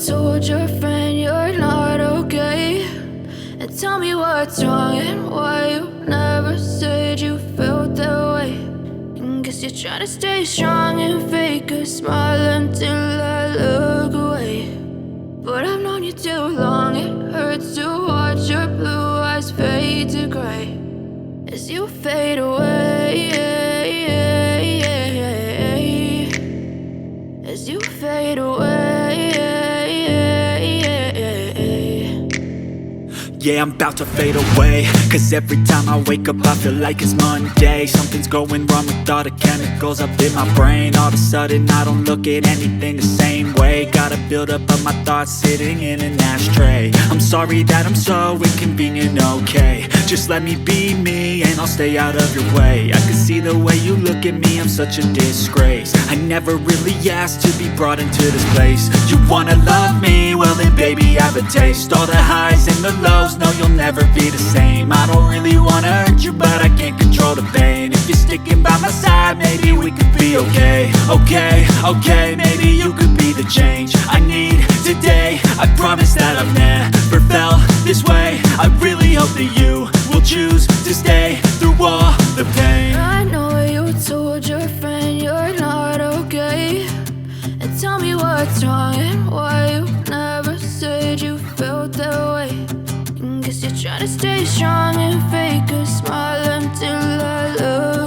told your friend you're not okay, and tell me what's wrong and why you never said you felt that way. And guess you're trying to stay strong and fake a smile until I look away. But I've known you too long, it hurts to watch your blue eyes fade to gray as you fade away, as you fade away. Yeah, I'm about to fade away, cause every time I wake up I feel like it's Monday. Something's going wrong with all the chemicals up in my brain. All of a sudden I don't look at anything the same way. Gotta build up of my thoughts sitting in an ashtray. I'm sorry that I'm so inconvenient, okay. Just let me be me and I'll stay out of your way. I can see the way you look at me, I'm such a disgrace. I never really asked to be brought into this place. You wanna love me? Well then baby I have a taste. All the highs and the lows, no you'll never be the same. I don't really wanna hurt you but I can't control the pain. If you're sticking by my side maybe we could be okay. Okay, maybe you could be the change I need today. I promise that I've never felt this way. I really hope that you will choose to stay through all the pain. I know you told your friend you're not okay, and tell me what's wrong and why you never said you felt that way. And guess you're trying to stay strong and fake a smile until I look